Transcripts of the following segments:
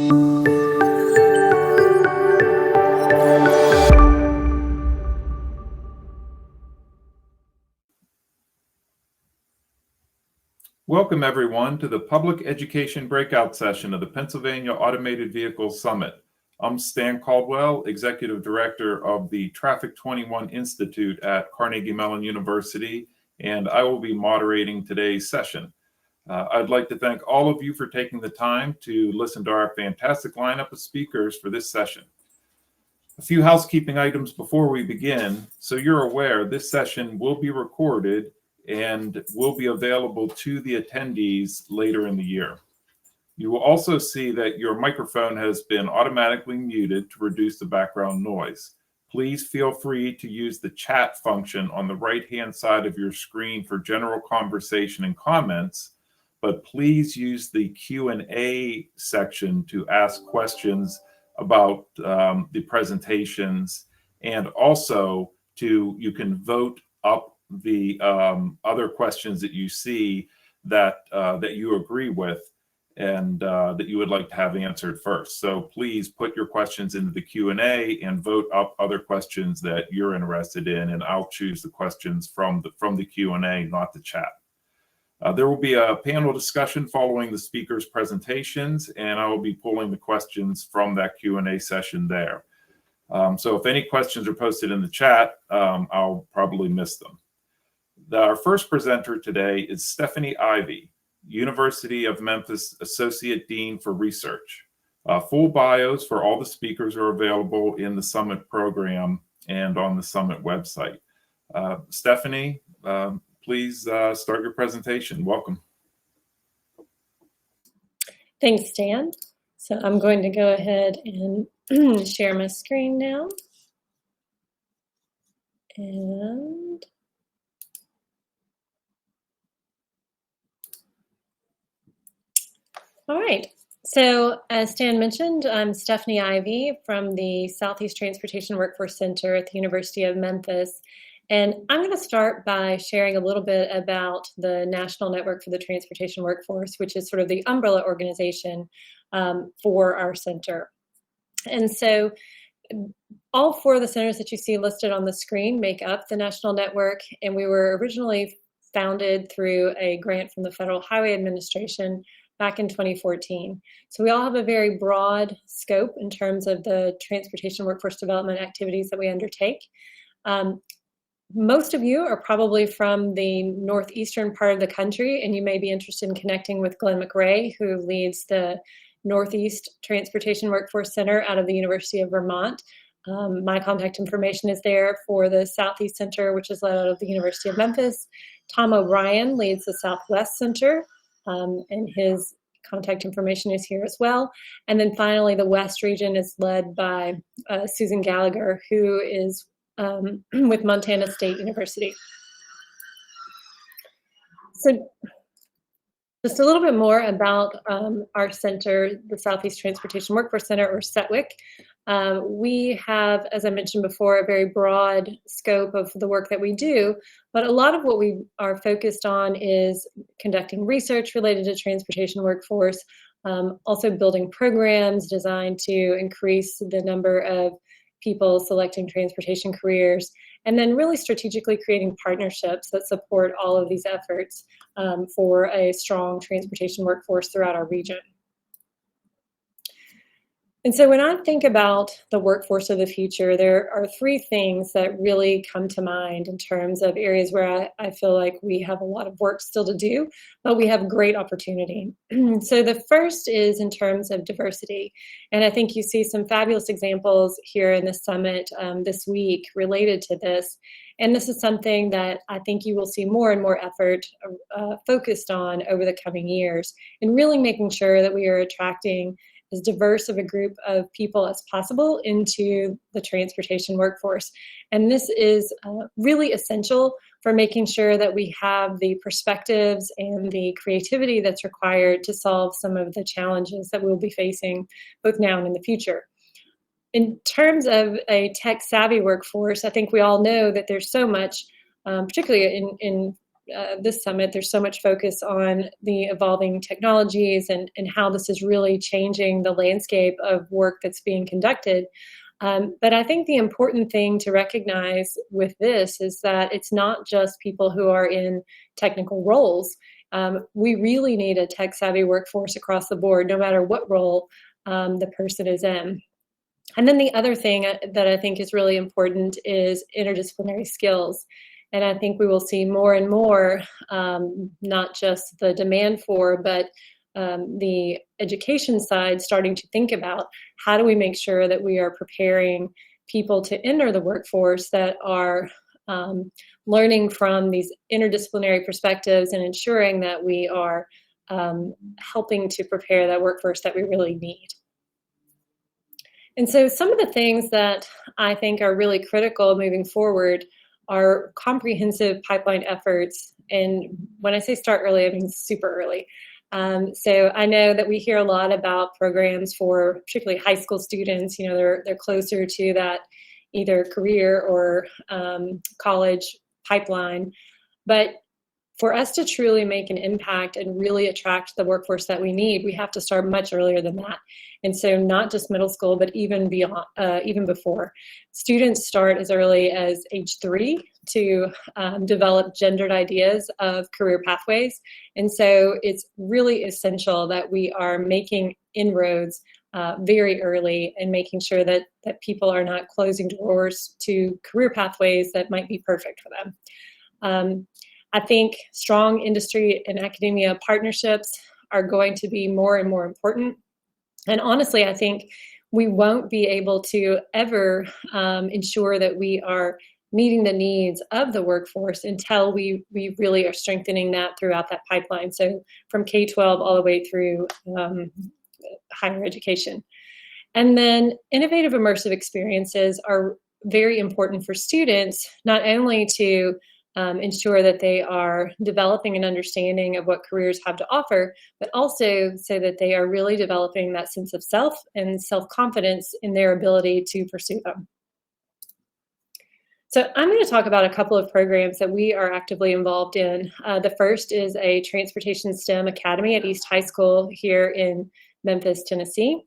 Welcome, everyone, to the Public Education Breakout Session of the Pennsylvania Automated Vehicles Summit. I'm Stan Caldwell, Executive Director of the Traffic 21 Institute at Carnegie Mellon University, and I will be moderating today's session. I'd like to thank all of you for taking the time to listen to our fantastic lineup of speakers for this session. A few housekeeping items before we begin. So you're aware, this session will be recorded and will be available to the attendees later in the year. You will also see that your microphone has been automatically muted to reduce the background noise. Please feel free to use the chat function on the right-hand side of your screen for general conversation and comments, but please use the Q&A section to ask questions about the presentations, and also you can vote up the other questions that you see that you agree with and that you would like to have answered first. So please put your questions into the Q&A and vote up other questions that you're interested in, and I'll choose the questions from the Q&A, not the chat. There will be a panel discussion following the speakers' presentations, and I will be pulling the questions from that Q&A session there. So if any questions are posted in the chat, I'll probably miss them. Our first presenter today is Stephanie Ivy, University of Memphis Associate Dean for Research. Full bios for all the speakers are available in the Summit program and on the Summit website. Stephanie, please start your presentation. Welcome. Thanks, Dan. So I'm going to go ahead and share my screen now. And all right. So as Stan mentioned, I'm Stephanie Ivy from the Southeast Transportation Workforce Center at the University of Memphis. And I'm going to start by sharing a little bit about the National Network for the Transportation Workforce, which is sort of the umbrella organization for our center. And so all four of the centers that you see listed on the screen make up the National Network, and we were originally founded through a grant from the Federal Highway Administration back in 2014. So we all have a very broad scope in terms of the transportation workforce development activities that we undertake. Most of you are probably from the northeastern part of the country, and you may be interested in connecting with Glenn McRae, who leads the Northeast Transportation Workforce Center out of the University of Vermont. My contact information is there for the Southeast Center, which is led out of the University of Memphis. Tom O'Brien leads the Southwest Center, and his contact information is here as well. And then finally, the West region is led by Susan Gallagher, who is with Montana State University. So just a little bit more about our center, the Southeast Transportation Workforce Center, or SETWIC. We have, as I mentioned before, a very broad scope of the work that we do, but a lot of what we are focused on is conducting research related to transportation workforce, also building programs designed to increase the number of people selecting transportation careers, and then really strategically creating partnerships that support all of these efforts for a strong transportation workforce throughout our region. And so when I think about the workforce of the future, there are three things that really come to mind in terms of areas where I feel like we have a lot of work still to do, but we have great opportunity. So the first is in terms of diversity. And I think you see some fabulous examples here in the summit this week related to this. And this is something that I think you will see more and more effort focused on over the coming years, and really making sure that we are attracting as diverse of a group of people as possible into the transportation workforce. And this is really essential for making sure that we have the perspectives and the creativity that's required to solve some of the challenges that we'll be facing both now and in the future. In terms of a tech-savvy workforce, I think we all know that there's so much, particularly in this summit, there's so much focus on the evolving technologies and how this is really changing the landscape of work that's being conducted. But I think the important thing to recognize with this is that it's not just people who are in technical roles. We really need a tech-savvy workforce across the board, no matter what role the person is in. And then the other thing that I think is really important is interdisciplinary skills. And I think we will see more and more, not just the demand for, but the education side starting to think about how do we make sure that we are preparing people to enter the workforce that are learning from these interdisciplinary perspectives and ensuring that we are helping to prepare that workforce that we really need. And so some of the things that I think are really critical moving forward are comprehensive pipeline efforts. And when I say start early, I mean super early. So I know that we hear a lot about programs for particularly high school students. You know, they're closer to that either career or college pipeline. But for us to truly make an impact and really attract the workforce that we need, we have to start much earlier than that. And so not just middle school, but even beyond, even before. Students start as early as age 3 to develop gendered ideas of career pathways. And so it's really essential that we are making inroads very early and making sure that people are not closing doors to career pathways that might be perfect for them. I think strong industry and academia partnerships are going to be more and more important. And honestly, I think we won't be able to ever ensure that we are meeting the needs of the workforce until we really are strengthening that throughout that pipeline. So from K-12 all the way through higher education. And then innovative immersive experiences are very important for students, not only to ensure that they are developing an understanding of what careers have to offer, but also so that they are really developing that sense of self and self-confidence in their ability to pursue them. So I'm going to talk about a couple of programs that we are actively involved in. The first is a Transportation STEM Academy at East High School here in Memphis, Tennessee.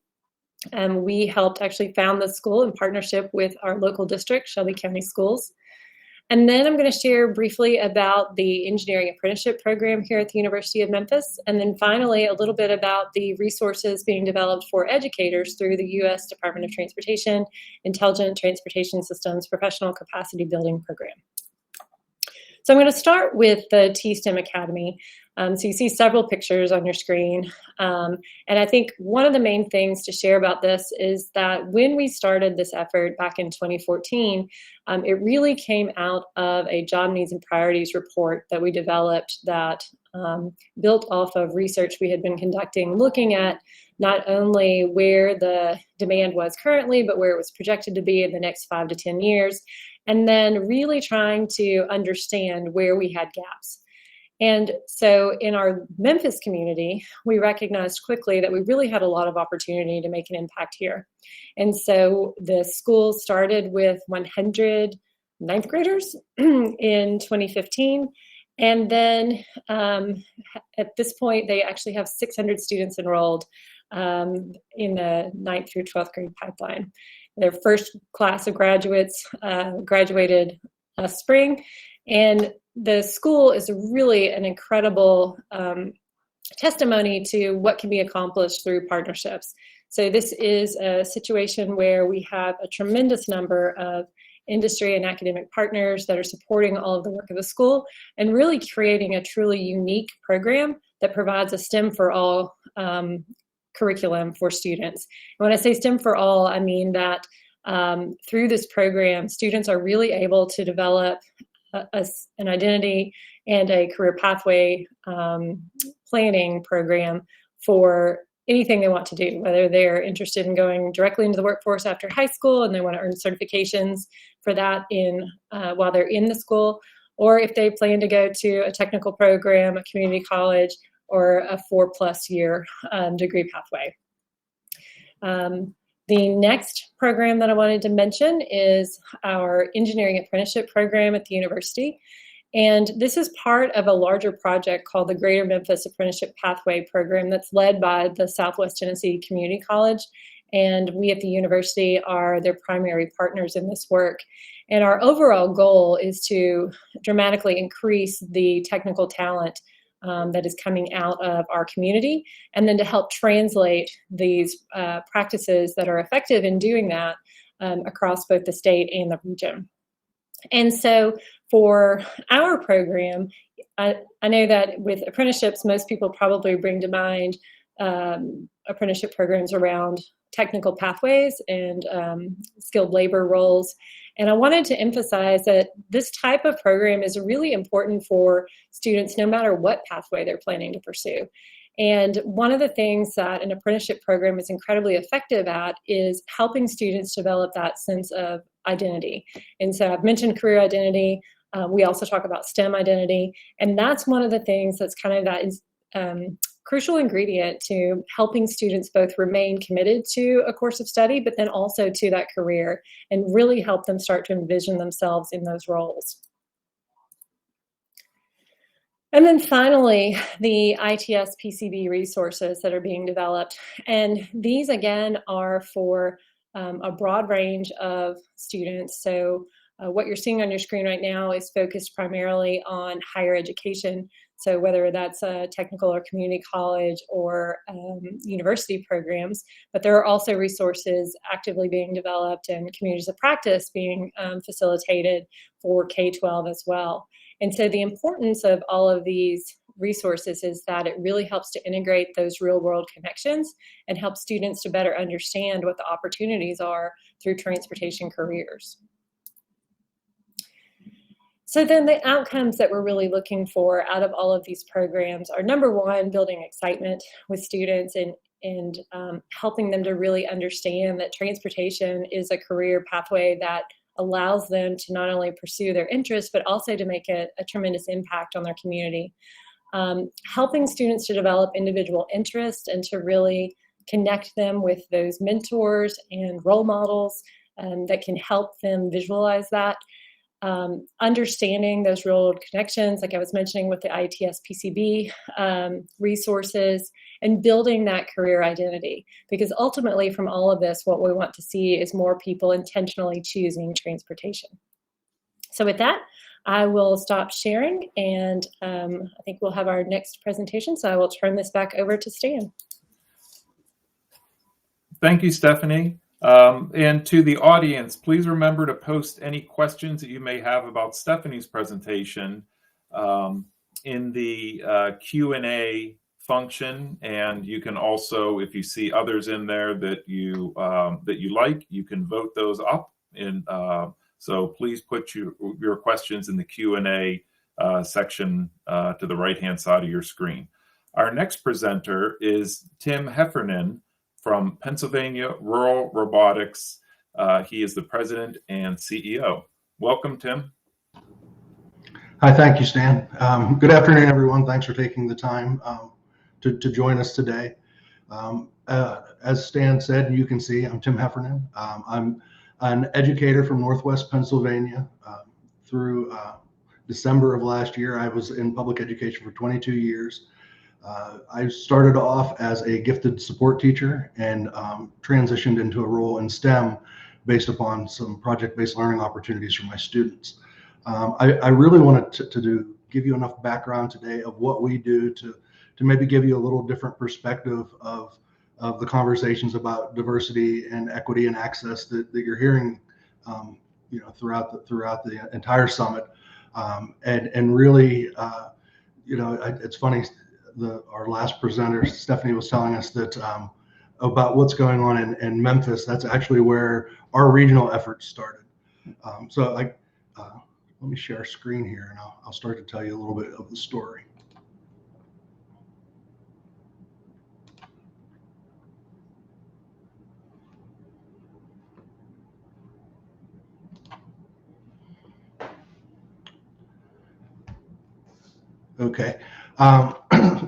We helped actually found the school in partnership with our local district, Shelby County Schools. And then I'm going to share briefly about the engineering apprenticeship program here at the University of Memphis. And then finally, a little bit about the resources being developed for educators through the U.S. Department of Transportation, Intelligent Transportation Systems Professional Capacity Building Program. So I'm going to start with the T-STEM Academy. So you see several pictures on your screen. And I think one of the main things to share about this is that when we started this effort back in 2014, it really came out of a job needs and priorities report that we developed that built off of research we had been conducting, looking at not only where the demand was currently, but where it was projected to be in the next 5 to 10 years, and then really trying to understand where we had gaps. And so in our Memphis community, we recognized quickly that we really had a lot of opportunity to make an impact here. And so the school started with 100 ninth graders in 2015. And then at this point, they actually have 600 students enrolled in the 9th through 12th grade pipeline. Their first class of graduates graduated last spring. And the school is really an incredible testimony to what can be accomplished through partnerships. So this is a situation where we have a tremendous number of industry and academic partners that are supporting all of the work of the school and really creating a truly unique program that provides a STEM for all curriculum for students. And when I say STEM for all, I mean that through this program, students are really able to develop an identity and a career pathway planning program for anything they want to do, whether they're interested in going directly into the workforce after high school and they want to earn certifications for that while they're in the school, or if they plan to go to a technical program, a community college, or a 4+ year degree pathway. The next program that I wanted to mention is our engineering apprenticeship program at the university. And this is part of a larger project called the Greater Memphis Apprenticeship Pathway Program that's led by the Southwest Tennessee Community College. And we at the university are their primary partners in this work. And our overall goal is to dramatically increase the technical talent that is coming out of our community, and then to help translate these practices that are effective in doing that across both the state and the region. And so for our program, I know that with apprenticeships, most people probably bring to mind apprenticeship programs around technical pathways and skilled labor roles. And I wanted to emphasize that this type of program is really important for students no matter what pathway they're planning to pursue. And one of the things that an apprenticeship program is incredibly effective at is helping students develop that sense of identity. And so I've mentioned career identity. We also talk about STEM identity. And that's one of the things that's kind of that is crucial ingredient to helping students both remain committed to a course of study, but then also to that career, and really help them start to envision themselves in those roles. And then finally, the ITS PCB resources that are being developed. And these, again, are for a broad range of students. So what you're seeing on your screen right now is focused primarily on higher education. So whether that's a technical or community college or university programs, but there are also resources actively being developed and communities of practice being facilitated for K-12 as well. And so the importance of all of these resources is that it really helps to integrate those real world connections and help students to better understand what the opportunities are through transportation careers. So then the outcomes that we're really looking for out of all of these programs are, number one, building excitement with students and helping them to really understand that transportation is a career pathway that allows them to not only pursue their interests, but also to make a tremendous impact on their community. Helping students to develop individual interests and to really connect them with those mentors and role models that can help them visualize that. Understanding those real-world connections, like I was mentioning with the ITS PCB resources, and building that career identity. Because ultimately from all of this, what we want to see is more people intentionally choosing transportation. So with that, I will stop sharing, and I think we'll have our next presentation. So I will turn this back over to Stan. Thank you, Stephanie. And to the audience, please remember to post any questions that you may have about Stephanie's presentation in the Q&A function. And you can also, if you see others in there that you like, you can vote those up. So please put your questions in the Q&A section to the right-hand side of your screen. Our next presenter is Tim Heffernan from Pennsylvania Rural Robotics. He is the president and CEO. Welcome, Tim. Hi, thank you, Stan. Good afternoon, everyone. Thanks for taking the time to join us today. As Stan said, and you can see, I'm Tim Heffernan. I'm an educator from Northwest Pennsylvania. Through December of last year, I was in public education for 22 years. I started off as a gifted support teacher and transitioned into a role in STEM based upon some project-based learning opportunities for my students. I really wanted to give you enough background today of what we do to maybe give you a little different perspective of the conversations about diversity and equity and access that you're hearing throughout the entire summit. And really, it's funny. Our last presenter, Stephanie, was telling us that about what's going on in Memphis. That's actually where our regional efforts started. So let me share a screen here, and I'll start to tell you a little bit of the story. Okay.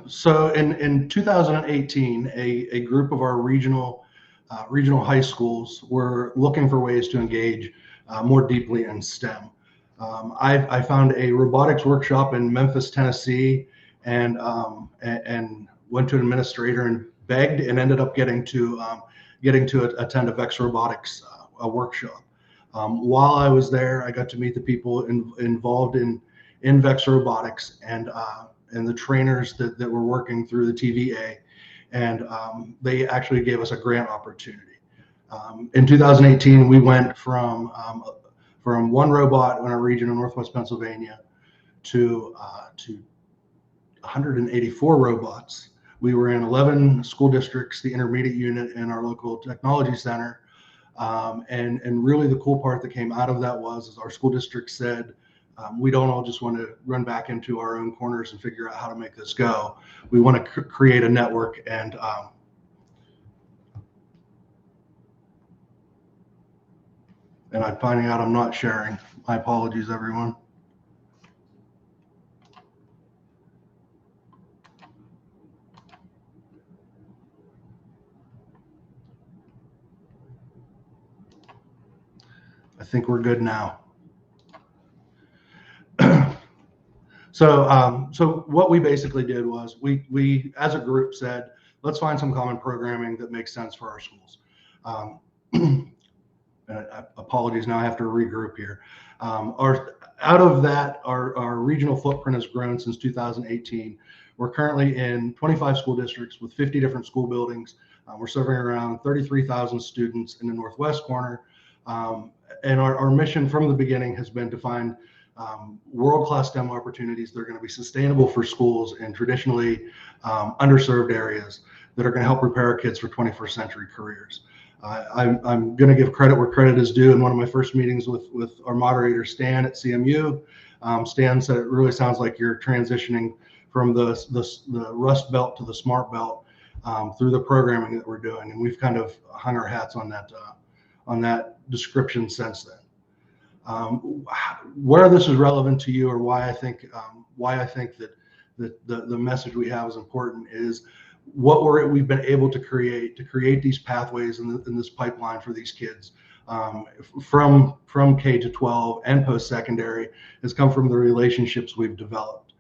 So in 2018, a group of our regional high schools were looking for ways to engage more deeply in STEM. I found a robotics workshop in Memphis, Tennessee, and went to an administrator and begged and ended up getting to attend a VEX Robotics a workshop. While I was there, I got to meet the people involved in VEX Robotics and the trainers that were working through the TVA, and they actually gave us a grant opportunity. In 2018, we went from one robot in our region of Northwest Pennsylvania to 184 robots. We were in 11 school districts, the intermediate unit, and our local technology center. And really the cool part that came out of that was our school district said, we don't all just want to run back into our own corners and figure out how to make this go. We want to create a network, and I'm finding out I'm not sharing. My apologies, everyone. I think we're good now. So what we basically did was we as a group said, let's find some common programming that makes sense for our schools. Apologies, now I have to regroup here. Out of that, our regional footprint has grown since 2018. We're currently in 25 school districts with 50 different school buildings. We're serving around 33,000 students in the Northwest corner. And our mission from the beginning has been to find world-class STEM opportunities that are going to be sustainable for schools in traditionally underserved areas that are going to help prepare our kids for 21st century careers. I'm going to give credit where credit is due. In one of my first meetings with our moderator, Stan at CMU, Stan said it really sounds like you're transitioning from the Rust Belt to the Smart Belt through the programming that we're doing. And we've kind of hung our hats on that description since then. Where this is relevant to you, or why I think that the message we have is important, is what we've been able to create these pathways in this pipeline for these kids from K to 12 and post-secondary has come from the relationships we've developed.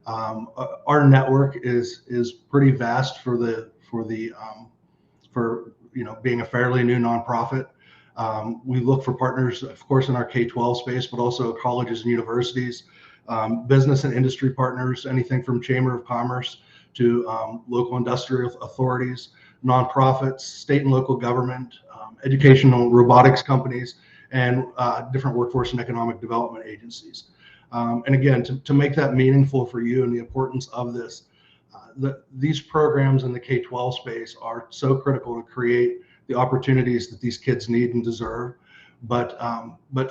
Our network is pretty vast for being a fairly new nonprofit. We look for partners, of course, in our K-12 space, but also colleges and universities, business and industry partners, anything from Chamber of Commerce to local industrial authorities, nonprofits, state and local government, educational robotics companies, and different workforce and economic development agencies. And again, to make that meaningful for you and the importance of this, these programs in the K-12 space are so critical to create the opportunities that these kids need and deserve. But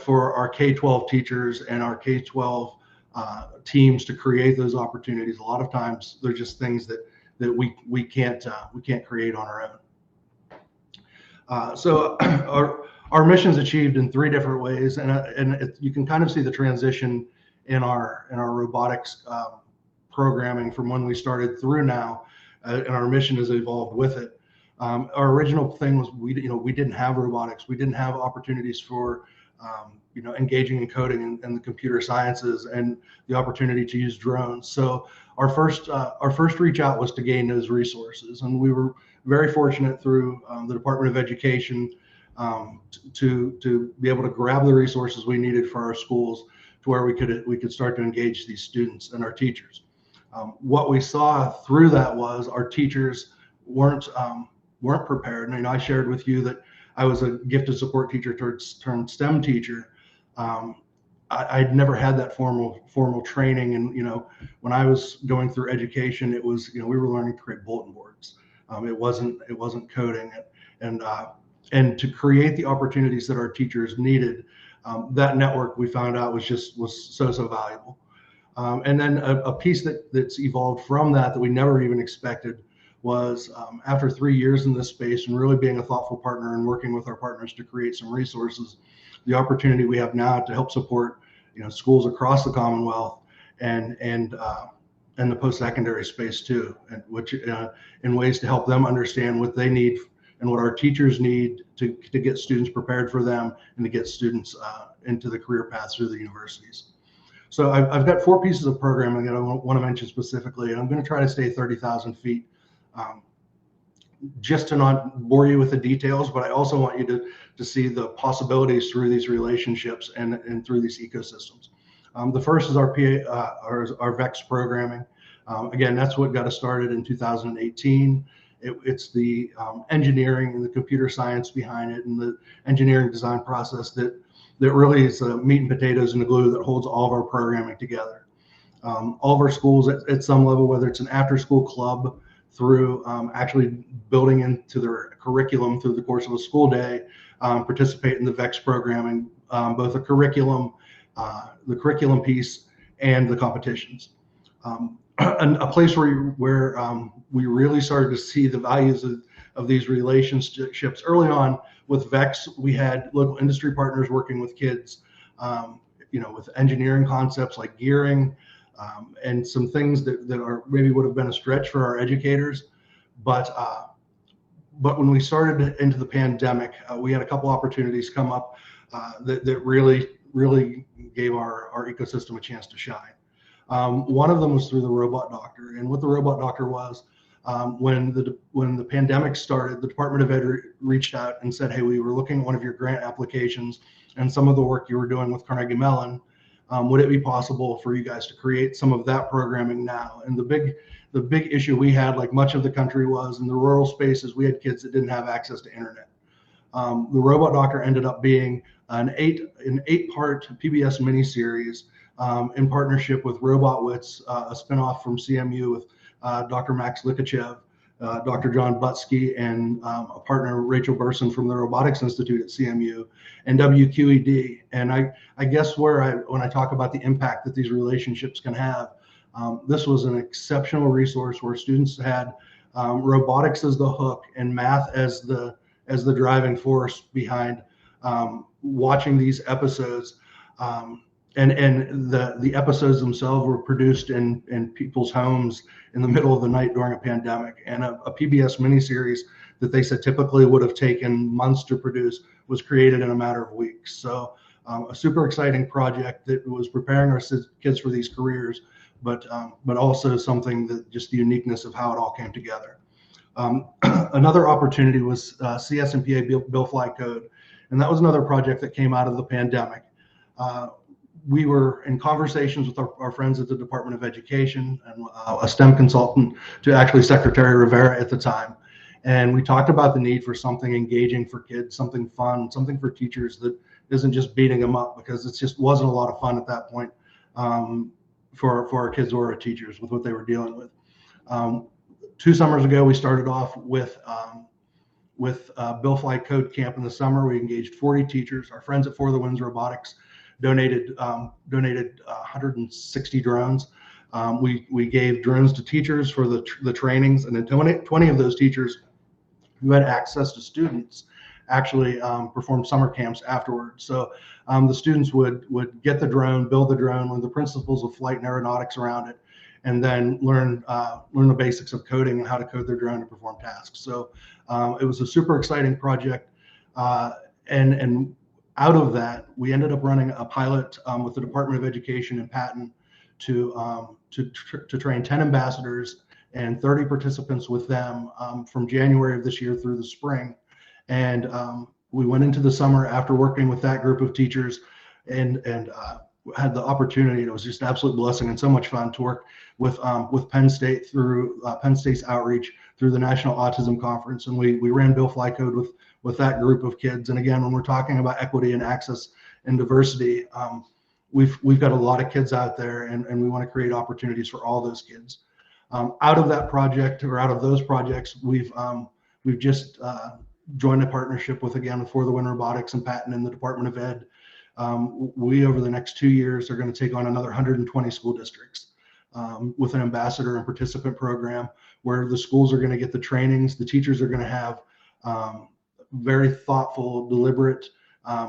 for our K-12 teachers and our K-12 teams to create those opportunities, a lot of times they're just things that we can't create on our own. So our mission is achieved in 3 different ways, and you can kind of see the transition in our robotics programming from when we started through now, and our mission has evolved with it. Our original thing was we didn't have robotics, we didn't have opportunities for engaging in coding and the computer sciences and the opportunity to use drones. So our first reach out was to gain those resources, and we were very fortunate through the Department of Education to be able to grab the resources we needed for our schools to where we could start to engage these students and our teachers. What we saw through that was our teachers weren't prepared. And I shared with you that I was a gifted support teacher turned STEM teacher. I'd never had that formal training, and when I was going through education, it was we were learning to create bulletin boards. It wasn't coding, and to create the opportunities that our teachers needed. That network we found out was so valuable. And then a piece that's evolved from that we never even expected was after 3 years in this space and really being a thoughtful partner and working with our partners to create some resources, the opportunity we have now to help support schools across the Commonwealth and the post-secondary space too, and which in ways to help them understand what they need and what our teachers need to get students prepared for them and to get students into the career paths through the universities. So I've got 4 pieces of programming that I want to mention specifically, and I'm going to try to stay 30,000 feet, just to not bore you with the details, but I also want you to see the possibilities through these relationships and through these ecosystems. The first is our VEX programming. Again, that's what got us started in 2018. It's the engineering and the computer science behind it, and the engineering design process that really is the meat and potatoes and the glue that holds all of our programming together. All of our schools at some level, whether it's an after-school club through actually building into their curriculum through the course of a school day, participate in the VEX programming, both the curriculum piece and the competitions. A place where we really started to see the values of these relationships early on with VEX. We had local industry partners working with kids, with engineering concepts like gearing, and some things that are maybe would have been a stretch for our educators. But when we started into the pandemic, we had a couple opportunities come up that really gave our ecosystem a chance to shine. One of them was through the Robot Doctor, and what the Robot Doctor was, when the pandemic started, the Department of Ed reached out and said, "Hey, we were looking at one of your grant applications and some of the work you were doing with Carnegie Mellon. Would it be possible for you guys to create some of that programming now?" And the big issue we had, like much of the country, was in the rural spaces, we had kids that didn't have access to internet. The Robot Doctor ended up being an 8-part PBS miniseries in partnership with RobotWits, a spinoff from CMU with Dr. Max Likachev, Dr. John Butsky, and a partner, Rachel Burson from the Robotics Institute at CMU, and WQED. And I guess when I talk about the impact that these relationships can have, this was an exceptional resource where students had robotics as the hook and math as the driving force behind watching these episodes. And the episodes themselves were produced in people's homes in the middle of the night during a pandemic. And a PBS miniseries that they said typically would have taken months to produce was created in a matter of weeks. So a super exciting project that was preparing our kids for these careers, but also something that just the uniqueness of how it all came together. Another opportunity was CSMPA Bill Fly Code, and that was another project that came out of the pandemic. We were in conversations with our friends at the Department of Education and a STEM consultant to actually Secretary Rivera at the time. And we talked about the need for something engaging for kids, something fun, something for teachers that isn't just beating them up, because it just wasn't a lot of fun at that point for our kids or our teachers with what they were dealing with. 2 summers ago, we started off with Bill Fly Code Camp in the summer. We engaged 40 teachers. Our friends at For the Winds Robotics donated 160 drones. We gave drones to teachers for the trainings, and then 20 of those teachers who had access to students actually performed summer camps afterwards. So the students would get the drone, build the drone, learn the principles of flight and aeronautics around it, and then learn the basics of coding and how to code their drone to perform tasks. So it was a super exciting project, and out of that, we ended up running a pilot with the Department of Education in Patton to train 10 ambassadors and 30 participants with them from January of this year through the spring. And we went into the summer after working with that group of teachers and had the opportunity, and it was just an absolute blessing and so much fun to work with Penn State through Penn State's outreach through the National Autism Conference. And we ran Bill Fly Code with that group of kids. And again, when we're talking about equity and access and diversity, we've got a lot of kids out there, and we want to create opportunities for all those kids. Out of that project, or out of those projects, we've just joined a partnership with For the Win Robotics and Patton and the Department of Ed. We, over the next 2 years, are going to take on another 120 school districts with an ambassador and participant program where the schools are going to get the trainings. The teachers are going to have very thoughtful, deliberate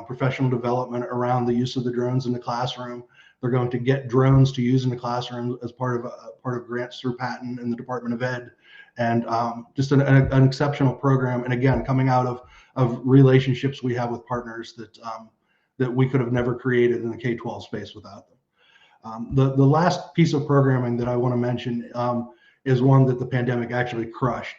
professional development around the use of the drones in the classroom. They're going to get drones to use in the classroom as part of grants through Patton and the Department of Ed, and just an exceptional program. And again, coming out of relationships we have with partners that we could have never created in the K-12 space without them. The last piece of programming that I want to mention is one that the pandemic actually crushed.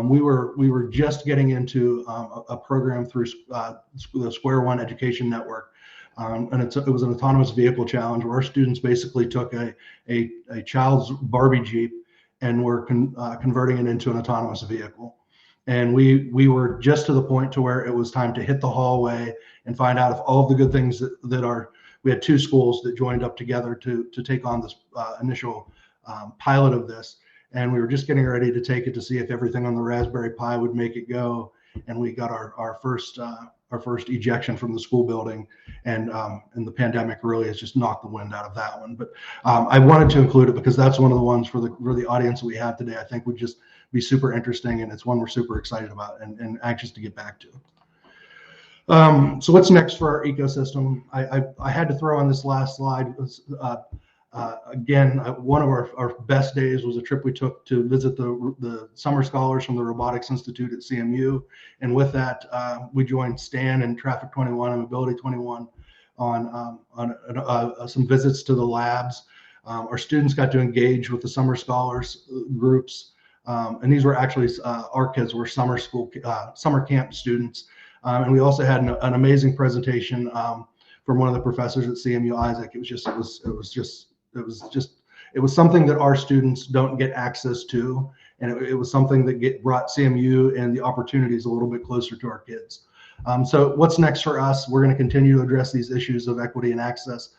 We were just getting into a program through the Square One Education Network, and it was an autonomous vehicle challenge where our students basically took a child's Barbie Jeep and were converting it into an autonomous vehicle. And we were just to the point to where it was time to hit the hallway and find out if all of the good things that are. We had two schools that joined up together to take on this initial pilot of this, and we were just getting ready to take it to see if everything on the Raspberry Pi would make it go. And we got our first ejection from the school building, and the pandemic really has just knocked the wind out of that one. But I wanted to include it because that's one of the ones for the audience that we have today. I think would just be super interesting, and it's one we're super excited about and anxious to get back to. So what's next for our ecosystem? I had to throw on this last slide. Again, one of our best days was a trip we took to visit the summer scholars from the Robotics Institute at CMU. And with that, we joined Stan and Traffic 21 and Mobility 21 on some visits to the labs. Our students got to engage with the summer scholars groups. And these were actually, our kids were summer camp students. And we also had an amazing presentation from one of the professors at CMU, Isaac. It was something that our students don't get access to, and it was something that brought CMU and the opportunities a little bit closer to our kids. So what's next for us? We're going to continue to address these issues of equity and access,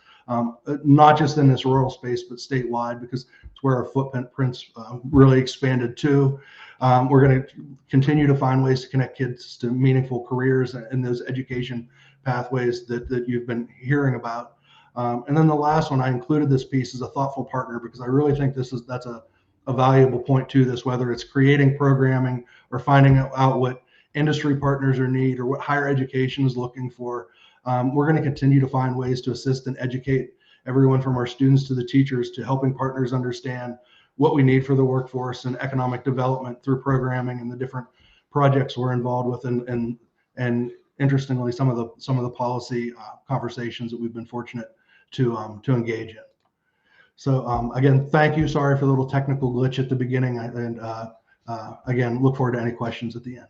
not just in this rural space, but statewide, because it's where our footprints really expanded to. We're going to continue to find ways to connect kids to meaningful careers and those education pathways that you've been hearing about. And then the last one, I included this piece as a thoughtful partner because I really think that's a valuable point to this, whether it's creating programming or finding out what industry partners are need or what higher education is looking for. We're going to continue to find ways to assist and educate everyone from our students to the teachers to helping partners understand what we need for the workforce and economic development through programming and the different projects we're involved with, and interestingly, some of the policy conversations that we've been fortunate to engage in. So again, thank you. Sorry for the little technical glitch at the beginning, and again, look forward to any questions at the end.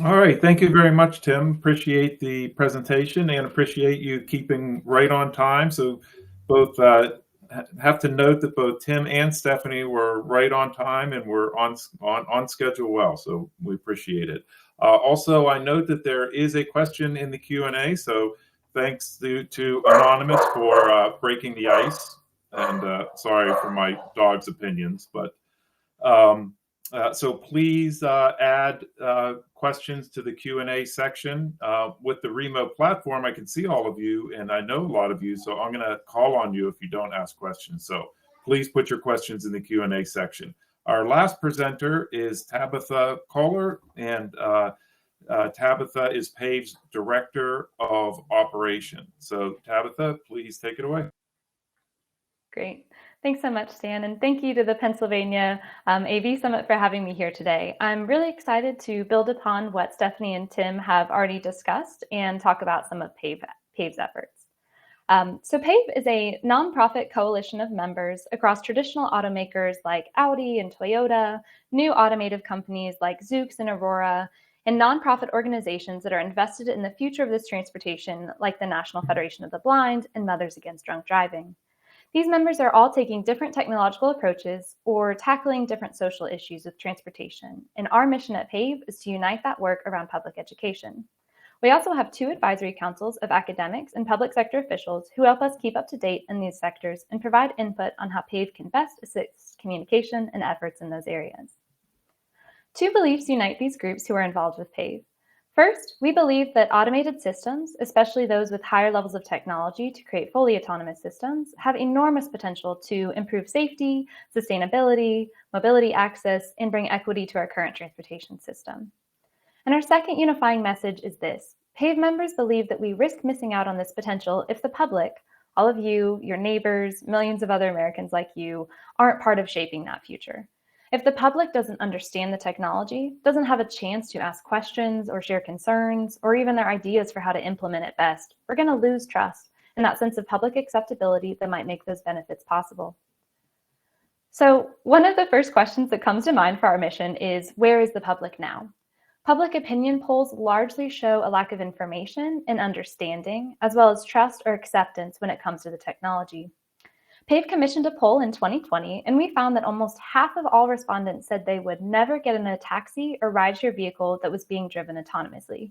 All right, thank you very much, Tim. Appreciate the presentation and appreciate you keeping right on time. So both have to note that both Tim and Stephanie were right on time and were on schedule well. So we appreciate it. Also, I note that there is a question in the Q&A. So thanks to Anonymous for breaking the ice. And sorry for my dog's opinions, but so please add questions to the Q&A section. With the remote platform, I can see all of you, and I know a lot of you, so I'm going to call on you if you don't ask questions. So please put your questions in the Q&A section. Our last presenter is Tabitha Kohler, and Tabitha is PAVE's Director of Operation. So Tabitha, please take it away. Great. Thanks so much, Stan, and thank you to the Pennsylvania AV Summit for having me here today. I'm really excited to build upon what Stephanie and Tim have already discussed and talk about some of PAVE's efforts. So PAVE is a nonprofit coalition of members across traditional automakers like Audi and Toyota, new automotive companies like Zoox and Aurora, and nonprofit organizations that are invested in the future of this transportation, like the National Federation of the Blind and Mothers Against Drunk Driving. These members are all taking different technological approaches or tackling different social issues with transportation, and our mission at PAVE is to unite that work around public education. We also have 2 advisory councils of academics and public sector officials who help us keep up to date in these sectors and provide input on how PAVE can best assist communication and efforts in those areas. 2 beliefs unite these groups who are involved with PAVE. First, we believe that automated systems, especially those with higher levels of technology to create fully autonomous systems, have enormous potential to improve safety, sustainability, mobility access, and bring equity to our current transportation system. And our second unifying message is this: PAVE members believe that we risk missing out on this potential if the public, all of you, your neighbors, millions of other Americans like you, aren't part of shaping that future. If the public doesn't understand the technology, doesn't have a chance to ask questions or share concerns, or even their ideas for how to implement it best, we're going to lose trust and that sense of public acceptability that might make those benefits possible. So one of the first questions that comes to mind for our mission is, where is the public now? Public opinion polls largely show a lack of information and understanding, as well as trust or acceptance when it comes to the technology. PAVE commissioned a poll in 2020, and we found that almost half of all respondents said they would never get in a taxi or rideshare vehicle that was being driven autonomously.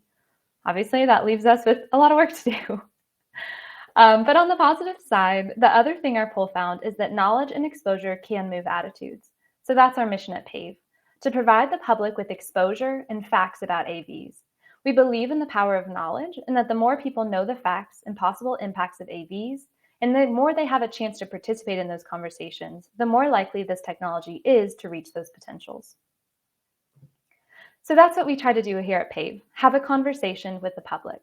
Obviously, that leaves us with a lot of work to do. But on the positive side, the other thing our poll found is that knowledge and exposure can move attitudes. So that's our mission at PAVE, to provide the public with exposure and facts about AVs. We believe in the power of knowledge and that the more people know the facts and possible impacts of AVs, and the more they have a chance to participate in those conversations, the more likely this technology is to reach those potentials. So that's what we try to do here at PAVE, have a conversation with the public.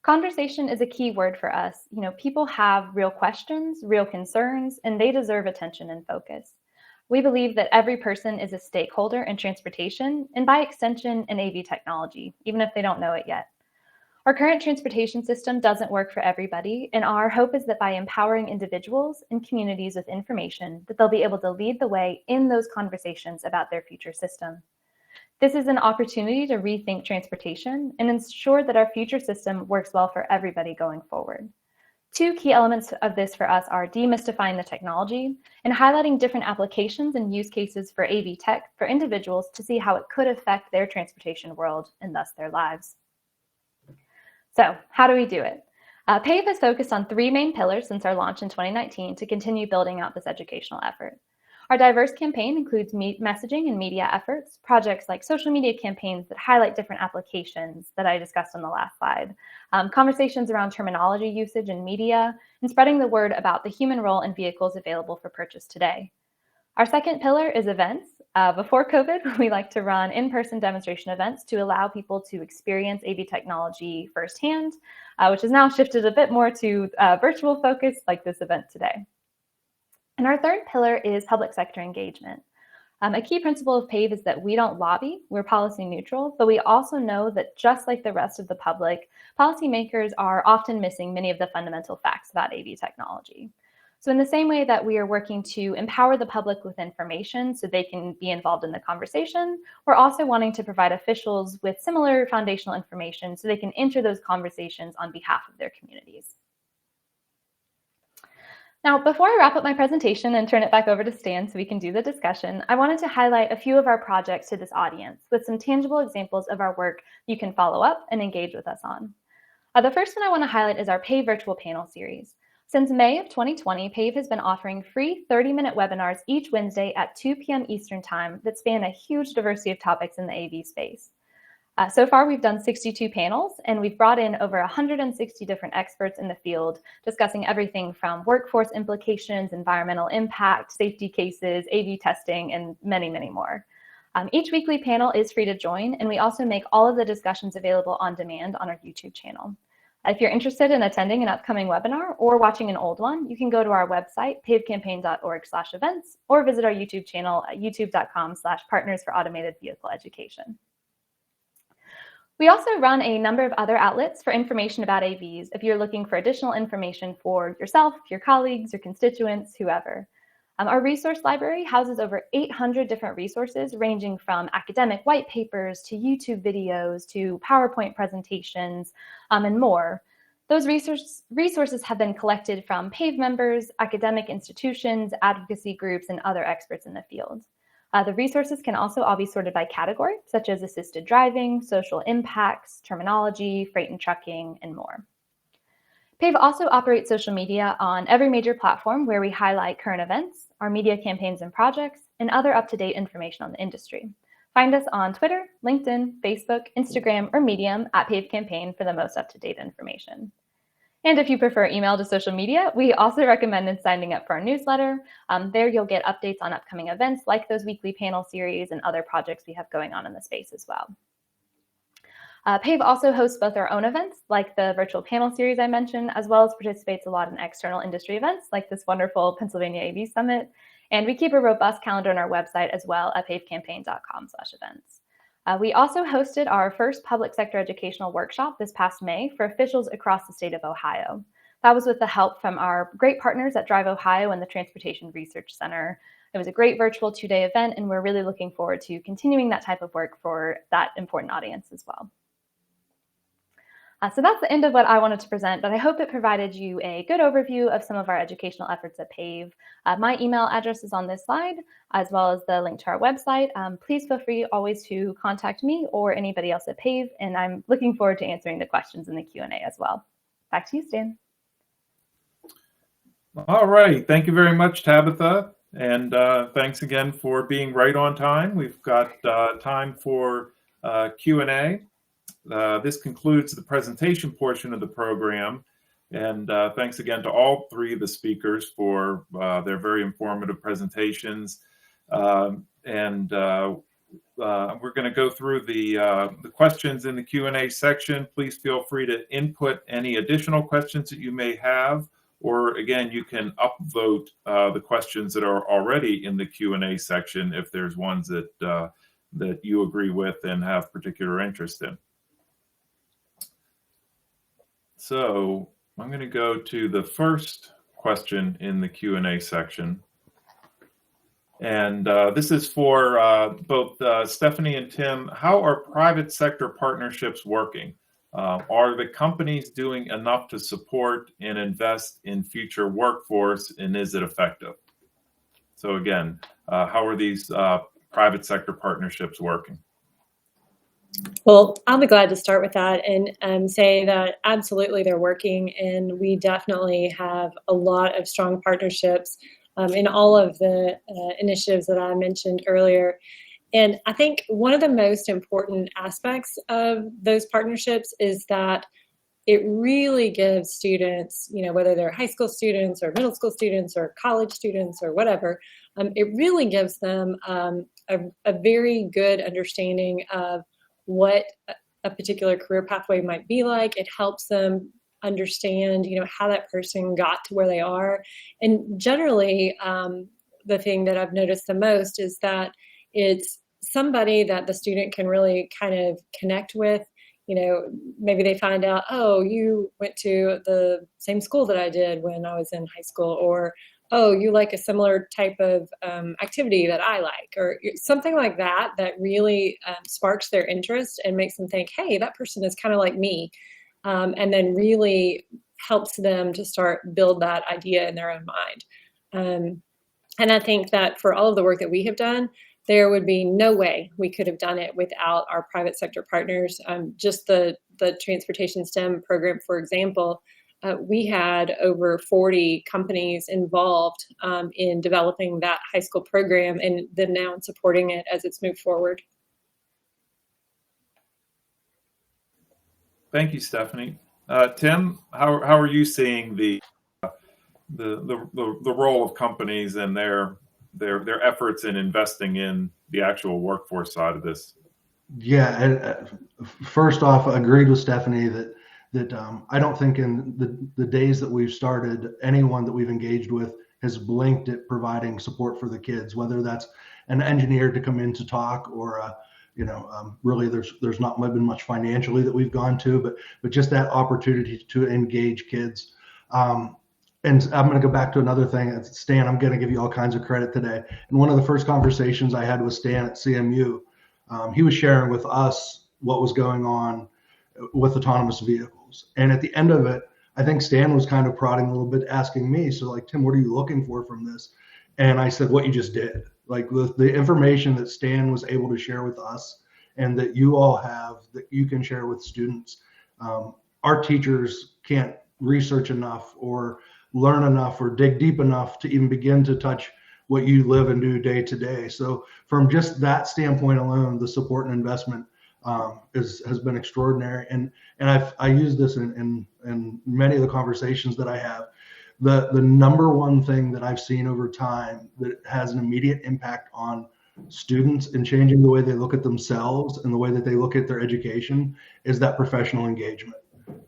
Conversation is a key word for us. People have real questions, real concerns, and they deserve attention and focus. We believe that every person is a stakeholder in transportation and by extension in AV technology, even if they don't know it yet. Our current transportation system doesn't work for everybody, and our hope is that by empowering individuals and communities with information, that they'll be able to lead the way in those conversations about their future system. This is an opportunity to rethink transportation and ensure that our future system works well for everybody going forward. Two key elements of this for us are demystifying the technology and highlighting different applications and use cases for AV tech for individuals to see how it could affect their transportation world and thus their lives. So how do we do it? PAVE has focused on three main pillars since our launch in 2019 to continue building out this educational effort. Our diverse campaign includes messaging and media efforts, projects like social media campaigns that highlight different applications that I discussed on the last slide, conversations around terminology usage in media, and spreading the word about the human role in vehicles available for purchase today. Our second pillar is events. Before COVID, we like to run in-person demonstration events to allow people to experience AV technology firsthand, which has now shifted a bit more to virtual focus like this event today. And our third pillar is public sector engagement. A key principle of PAVE is that we don't lobby, we're policy neutral, but we also know that just like the rest of the public, policymakers are often missing many of the fundamental facts about AV technology. So in the same way that we are working to empower the public with information so they can be involved in the conversation, we're also wanting to provide officials with similar foundational information so they can enter those conversations on behalf of their communities. Now, before I wrap up my presentation and turn it back over to Stan so we can do the discussion, I wanted to highlight a few of our projects to this audience with some tangible examples of our work you can follow up and engage with us on. The first one I want to highlight is our PAVE virtual panel series. Since May of 2020, PAVE has been offering free 30-minute webinars each Wednesday at 2 p.m. Eastern Time that span a huge diversity of topics in the AV space. So far, we've done 62 panels, and we've brought in over 160 different experts in the field, discussing everything from workforce implications, environmental impact, safety cases, AV testing, and many, many more. Each weekly panel is free to join, and we also make all of the discussions available on demand on our YouTube channel. If you're interested in attending an upcoming webinar or watching an old one, you can go to our website, pavecampaign.org/events, or visit our YouTube channel at youtube.com/partners for automated vehicle education. We also run a number of other outlets for information about AVs if you're looking for additional information for yourself, your colleagues, your constituents, whoever. Our resource library houses over 800 different resources ranging from academic white papers to YouTube videos to PowerPoint presentations and more. Those resources have been collected from PAVE members, academic institutions, advocacy groups, and other experts in the field. The resources can also all be sorted by category, such as assisted driving, social impacts, terminology, freight and trucking, and more. PAVE also operates social media on every major platform where we highlight current events, our media campaigns and projects, and other up-to-date information on the industry. Find us on Twitter, LinkedIn, Facebook, Instagram, or Medium at PAVE Campaign for the most up-to-date information. And if you prefer email to social media, we also recommend signing up for our newsletter. There you'll get updates on upcoming events like those weekly panel series and other projects we have going on in the space as well. PAVE also hosts both our own events, like the virtual panel series I mentioned, as well as participates a lot in external industry events, like this wonderful Pennsylvania AV Summit. And we keep a robust calendar on our website as well at pavecampaign.com/events. We also hosted our first public sector educational workshop this past May for officials across the state of Ohio. That was with the help from our great partners at Drive Ohio and the Transportation Research Center. It was a great virtual 2-day event, and we're really looking forward to continuing that type of work for that important audience as well. So that's the end of what I wanted to present, but I hope it provided you a good overview of some of our educational efforts at PAVE. My email address is on this slide, as well as the link to our website. Please feel free always to contact me or anybody else at PAVE, and I'm looking forward to answering the questions in the Q&A as well. Back to you, Stan. All right. Thank you very much, Tabitha. And thanks again for being right on time. We've got time for Q&A. This concludes the presentation portion of the program. And thanks again to all three of the speakers for their very informative presentations. We're going to go through the questions in the Q&A section. Please feel free to input any additional questions that you may have. Or again, you can upvote the questions that are already in the Q&A section if there's ones that you agree with and have particular interest in. So I'm going to go to the first question in the Q&A section. And this is for both Stephanie and Tim. How are private sector partnerships working? Are the companies doing enough to support and invest in future workforce, and is it effective? So again, how are these private sector partnerships working? Well, I'll be glad to start with that and say that absolutely they're working, and we definitely have a lot of strong partnerships in all of the initiatives that I mentioned earlier. And I think one of the most important aspects of those partnerships is that it really gives students, whether they're high school students or middle school students or college students or whatever, it really gives them a very good understanding of what a particular career pathway might be like. It helps them understand, how that person got to where they are. And generally, the thing that I've noticed the most is that it's somebody that the student can really kind of connect with. Maybe they find out, oh, you went to the same school that I did when I was in high school, or, oh, you like a similar type of activity that I like, or something like that, that really sparks their interest and makes them think, hey, that person is kind of like me. And then really helps them to start build that idea in their own mind. And I think that for all of the work that we have done, there would be no way we could have done it without our private sector partners. Just the Transportation STEM program, for example, we had over 40 companies involved in developing that high school program, and then now in supporting it as it's moved forward. Thank you, Stephanie. Tim, how are you seeing the role of companies and their efforts in investing in the actual workforce side of this? Yeah, and first off, I agreed with Stephanie that I don't think in the days that we've started, anyone that we've engaged with has blinked at providing support for the kids, whether that's an engineer to come in to talk or really there's not been much financially that we've gone to, but just that opportunity to engage kids. And I'm going to go back to another thing. Stan, I'm going to give you all kinds of credit today. And one of the first conversations I had with Stan at CMU, he was sharing with us what was going on with autonomous vehicles. And at the end of it, I think Stan was kind of prodding a little bit, asking me, so like, Tim, what are you looking for from this? And I said, what you just did. Like the information that Stan was able to share with us and that you all have that you can share with students. Our teachers can't research enough or learn enough or dig deep enough to even begin to touch what you live and do day to day. So from just that standpoint alone, the support and investment has been extraordinary. And I use this in many of the conversations that I have. The number one thing that I've seen over time that has an immediate impact on students and changing the way they look at themselves and the way that they look at their education is that professional engagement.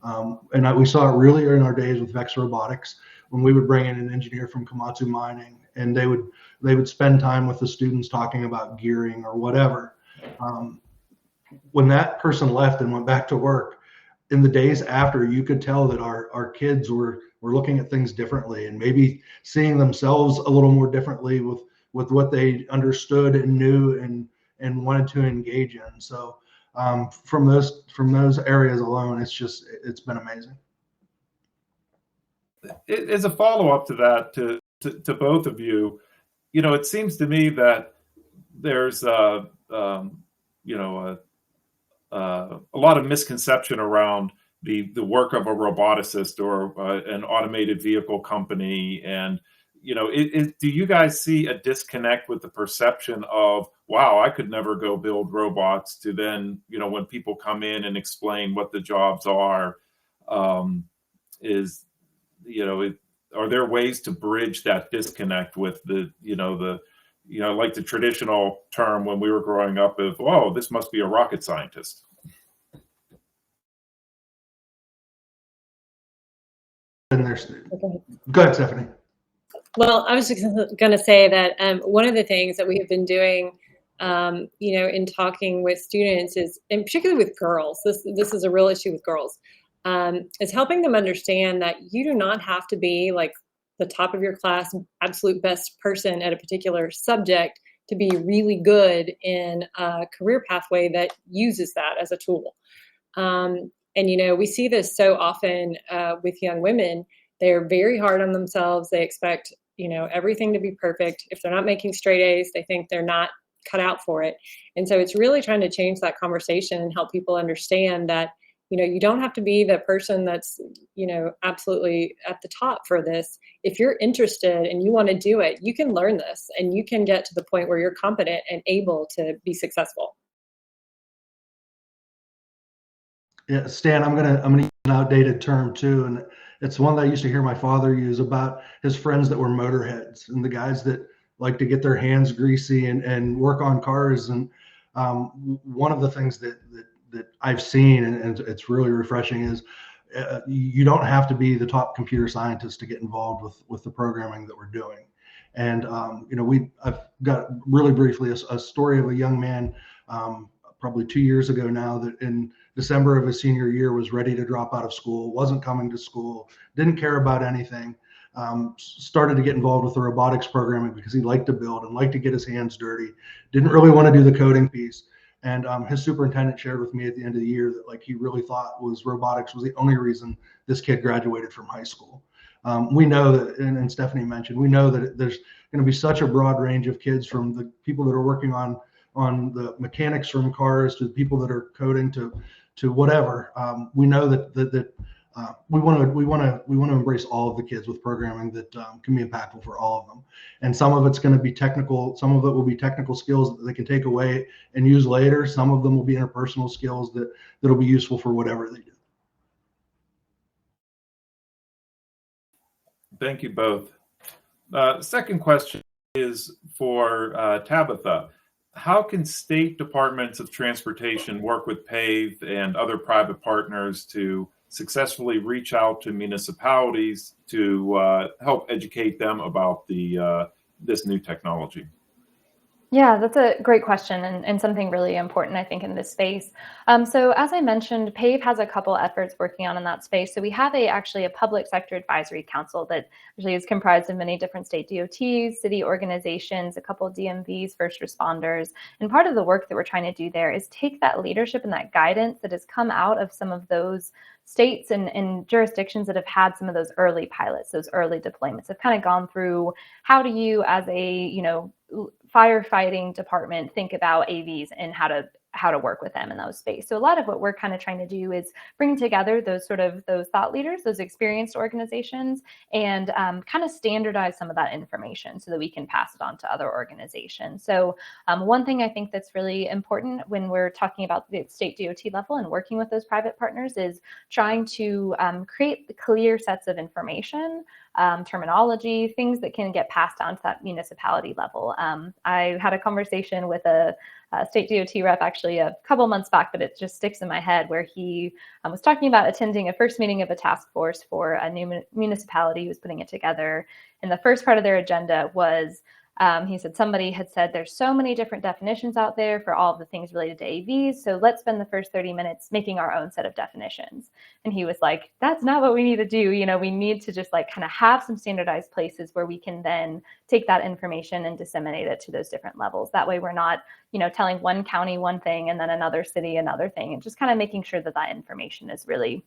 And we saw it really in our days with Vex Robotics, when we would bring in an engineer from Komatsu Mining, and they would spend time with the students talking about gearing or whatever. When that person left and went back to work, in the days after, you could tell that our kids were looking at things differently and maybe seeing themselves a little more differently with what they understood and knew and wanted to engage in. So from those areas alone, it's been amazing. As a follow-up to that, to both of you, it seems to me that there's a lot of misconception around the work of a roboticist or an automated vehicle company. And, do you guys see a disconnect with the perception of, wow, I could never go build robots, to then, when people come in and explain what the jobs are, are there ways to bridge that disconnect with like the traditional term when we were growing up of, oh, this must be a rocket scientist? And go ahead, Stephanie. Well, I was just going to say that one of the things that we have been doing, in talking with students is, and particularly with girls, this is a real issue with girls, is helping them understand that you do not have to be like the top of your class, absolute best person at a particular subject to be really good in a career pathway that uses that as a tool. And, we see this so often with young women. They're very hard on themselves. They expect, everything to be perfect. If they're not making straight A's, they think they're not cut out for it. And so it's really trying to change that conversation and help people understand that, you don't have to be the person that's, absolutely at the top for this. If you're interested and you want to do it, you can learn this and you can get to the point where you're competent and able to be successful. Yeah, Stan, I'm gonna use an outdated term too, and it's one that I used to hear my father use about his friends that were motorheads and the guys that like to get their hands greasy and work on cars. And one of the things that I've seen, and it's really refreshing, is you don't have to be the top computer scientist to get involved with the programming that we're doing. And I've got really briefly a story of a young man, probably 2 years ago now, that in December of his senior year was ready to drop out of school, wasn't coming to school, didn't care about anything, started to get involved with the robotics programming because he liked to build and liked to get his hands dirty, didn't really want to do the coding piece. And his superintendent shared with me at the end of the year that he really thought robotics was the only reason this kid graduated from high school. We know that, and Stephanie mentioned, we know that there's going to be such a broad range of kids, from the people that are working on the mechanics from cars to the people that are coding to whatever. We know that we want to embrace all of the kids with programming that can be impactful for all of them. And some of it's going to be technical. Some of it will be technical skills that they can take away and use later. Some of them will be interpersonal skills that'll be useful for whatever they do. Thank you both. Second question is for Tabitha. How can state departments of transportation work with PAVE and other private partners to successfully reach out to municipalities to help educate them about this new technology? Yeah, that's a great question and something really important, I think, in this space. So as I mentioned, PAVE has a couple efforts working on in that space. So we have actually a public sector advisory council that actually is comprised of many different state DOTs, city organizations, a couple of DMVs, first responders. And part of the work that we're trying to do there is take that leadership and that guidance that has come out of some of those states and jurisdictions that have had some of those early pilots, those early deployments, have kind of gone through, how do you as a, firefighting department think about AVs and how to work with them in those space. So a lot of what we're kind of trying to do is bring together those thought leaders, those experienced organizations, and kind of standardize some of that information so that we can pass it on to other organizations. So one thing I think that's really important when we're talking about the state DOT level and working with those private partners is trying to create clear sets of information, terminology, things that can get passed down to that municipality level. I had a conversation with a state DOT rep actually a couple months back, but it just sticks in my head, where he was talking about attending a first meeting of a task force for a new municipality who was putting it together. And the first part of their agenda was, he said somebody had said there's so many different definitions out there for all of the things related to AVs, so let's spend the first 30 minutes making our own set of definitions. And he was like, that's not what we need to do. You know, we need to just like kind of have some standardized places where we can then take that information and disseminate it to those different levels. That way we're not, you know, telling one county one thing and then another city another thing, and just kind of making sure that that information is really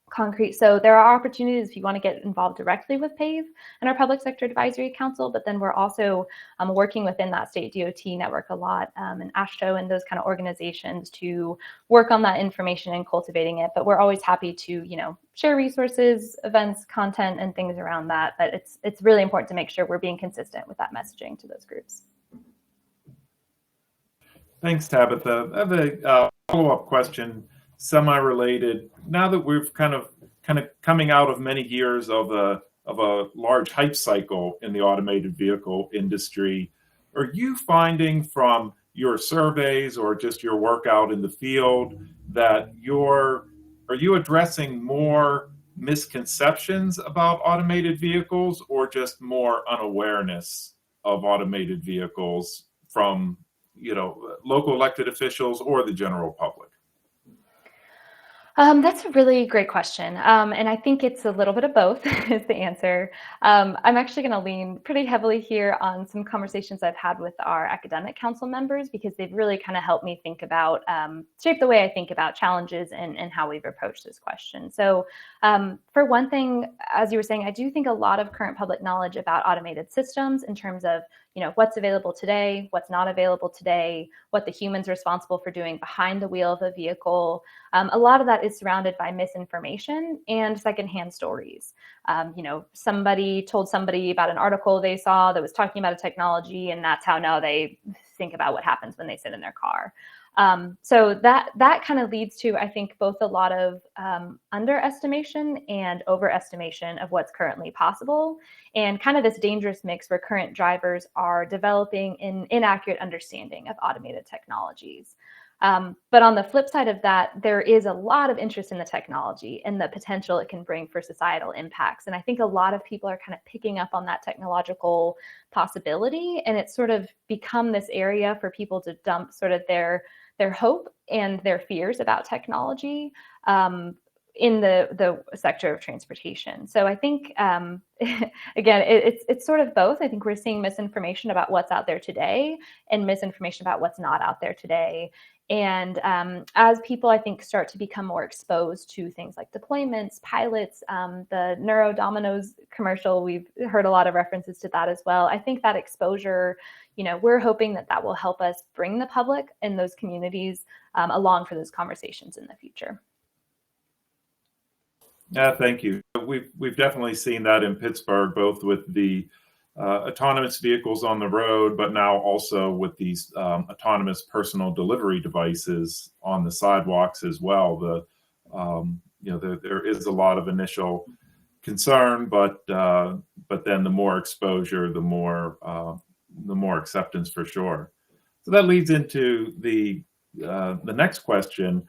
concrete. So there are opportunities if you want to get involved directly with PAVE and our Public Sector Advisory Council, but then we're also working within that state DOT network a lot, and AASHTO and those kind of organizations to work on that information and cultivating it. But we're always happy to, you know, share resources, events, content, and things around that. But it's really important to make sure we're being consistent with that messaging to those groups. Thanks, Tabitha. I have a follow-up question, semi-related. Now that we've kind of coming out of many years of a large hype cycle in the automated vehicle industry, are you finding from your surveys or just your work out in the field that are you addressing more misconceptions about automated vehicles, or just more unawareness of automated vehicles from, you know, local elected officials or the general public? That's a really great question. And I think it's a little bit of both is the answer. I'm actually going to lean pretty heavily here on some conversations I've had with our academic council members, because they've really kind of helped me think about, shape the way I think about challenges and how we've approached this question. So for one thing, as you were saying, I do think a lot of current public knowledge about automated systems in terms of, you know, what's available today, what's not available today, what the human's responsible for doing behind the wheel of a vehicle. A lot of that is surrounded by misinformation and secondhand stories. You know, somebody told somebody about an article they saw that was talking about a technology, and that's how now they think about what happens when they sit in their car. So that kind of leads to, I think, both a lot of underestimation and overestimation of what's currently possible, and kind of this dangerous mix where current drivers are developing an inaccurate understanding of automated technologies. But on the flip side of that, there is a lot of interest in the technology and the potential it can bring for societal impacts. And I think a lot of people are kind of picking up on that technological possibility, and it's sort of become this area for people to dump sort of their hope and their fears about technology in the sector of transportation. So I think, again, it's sort of both. I think we're seeing misinformation about what's out there today and misinformation about what's not out there today. And as people, I think, start to become more exposed to things like deployments, pilots, the Neurodominoes commercial, we've heard a lot of references to that as well. I think that exposure, you know, we're hoping that will help us bring the public and those communities along for those conversations in the future. Yeah, thank you. We've definitely seen that in Pittsburgh, both with the autonomous vehicles on the road, but now also with these autonomous personal delivery devices on the sidewalks as well. You know, there is a lot of initial concern, but then the more exposure, the more acceptance for sure. So that leads into the next question.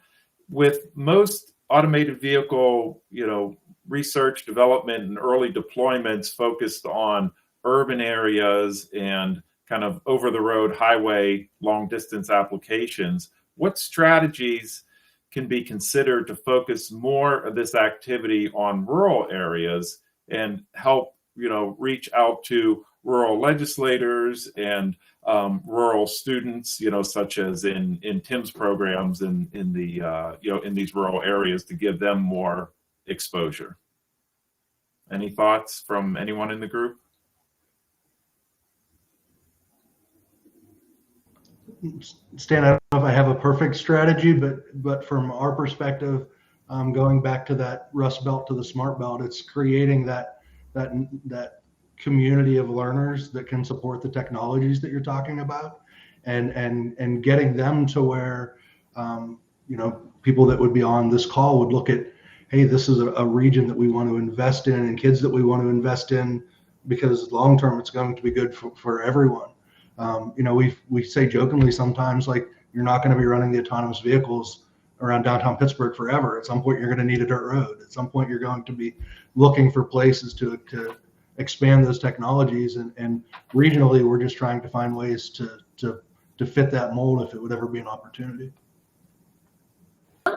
With most automated vehicle, you know, research, development, and early deployments focused on urban areas and kind of over-the-road highway long-distance applications, what strategies can be considered to focus more of this activity on rural areas and help, you know, reach out to rural legislators and rural students, you know, such as in Tim's programs in the you know, in these rural areas, to give them more exposure? Any thoughts from anyone in the group? Stan, I don't know if I have a perfect strategy, but from our perspective, going back to that Rust Belt to the Smart Belt, it's creating that community of learners that can support the technologies that you're talking about, and getting them to where you know, people that would be on this call would look at, hey, this is a region that we want to invest in, and kids that we want to invest in, because long term it's going to be good for everyone. We say jokingly sometimes, like, you're not going to be running the autonomous vehicles around downtown Pittsburgh forever. At some point, you're going to need a dirt road. At some point, you're going to be looking for places to expand those technologies. And regionally, we're just trying to find ways to fit that mold if it would ever be an opportunity.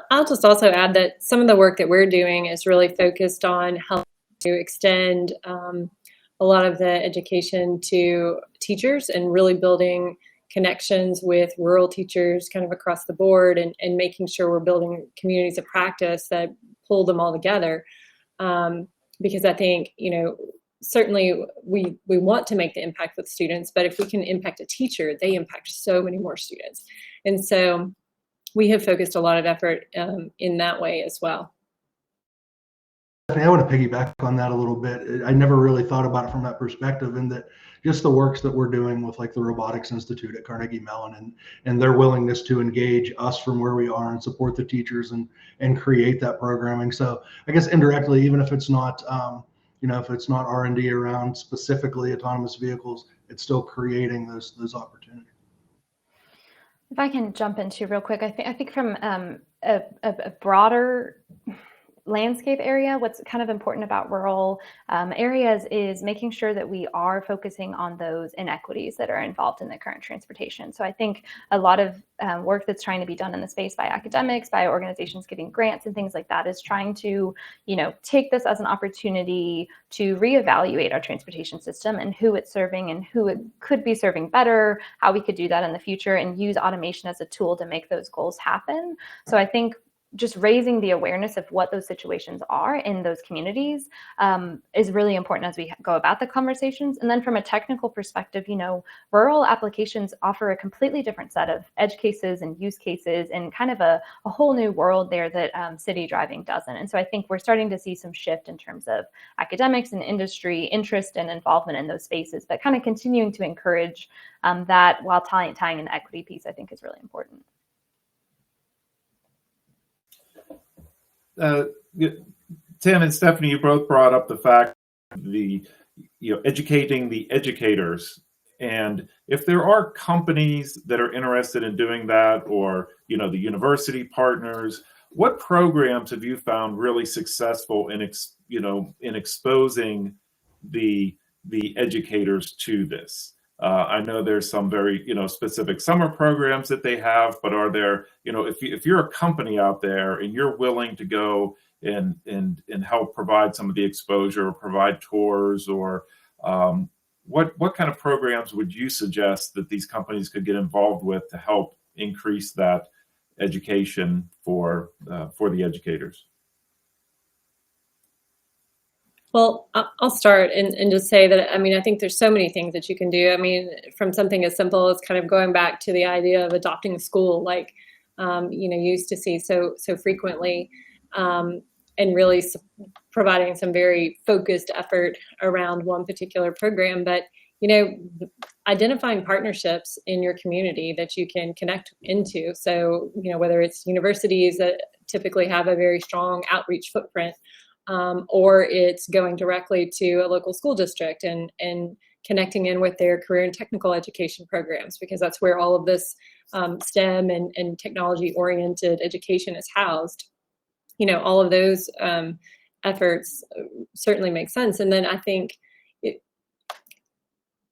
I'll just also add that some of the work that we're doing is really focused on helping to extend a lot of the education to teachers and really building connections with rural teachers kind of across the board, and making sure we're building communities of practice that pull them all together. Because I think, certainly we want to make the impact with students, but if we can impact a teacher, they impact so many more students. And so we have focused a lot of effort in that way as well. I want to piggyback on that a little bit. I never really thought about it from that perspective, and that just the works that we're doing with like the Robotics Institute at Carnegie Mellon and their willingness to engage us from where we are and support the teachers and create that programming. So I guess indirectly, even if it's not, if it's not R&D around specifically autonomous vehicles, it's still creating those opportunities. If I can jump into real quick, I think from a broader landscape area, what's kind of important about rural areas is making sure that we are focusing on those inequities that are involved in the current transportation. So I think a lot of work that's trying to be done in the space by academics, by organizations getting grants and things like that is trying to, take this as an opportunity to reevaluate our transportation system and who it's serving and who it could be serving better, how we could do that in the future, and use automation as a tool to make those goals happen. So I think just raising the awareness of what those situations are in those communities is really important as we go about the conversations. And then from a technical perspective, rural applications offer a completely different set of edge cases and use cases and kind of a whole new world there that city driving doesn't. And so I think we're starting to see some shift in terms of academics and industry interest and involvement in those spaces, but kind of continuing to encourage that while tying in the equity piece, I think is really important. Tim and Stephanie, you both brought up the fact educating the educators, and if there are companies that are interested in doing that, or the university partners, what programs have you found really successful in exposing the educators to this? I know there's some very, specific summer programs that they have, but are there, if you're a company out there and you're willing to go and help provide some of the exposure or provide tours, or what kind of programs would you suggest that these companies could get involved with to help increase that education for the educators? Well, I'll start and just say that, I think there's so many things that you can do. From something as simple as kind of going back to the idea of adopting a school, like, you used to see so frequently, and really providing some very focused effort around one particular program. But, identifying partnerships in your community that you can connect into. So, whether it's universities that typically have a very strong outreach footprint, or it's going directly to a local school district and connecting in with their career and technical education programs, because that's where all of this STEM and technology-oriented education is housed. All of those efforts certainly make sense. And then I think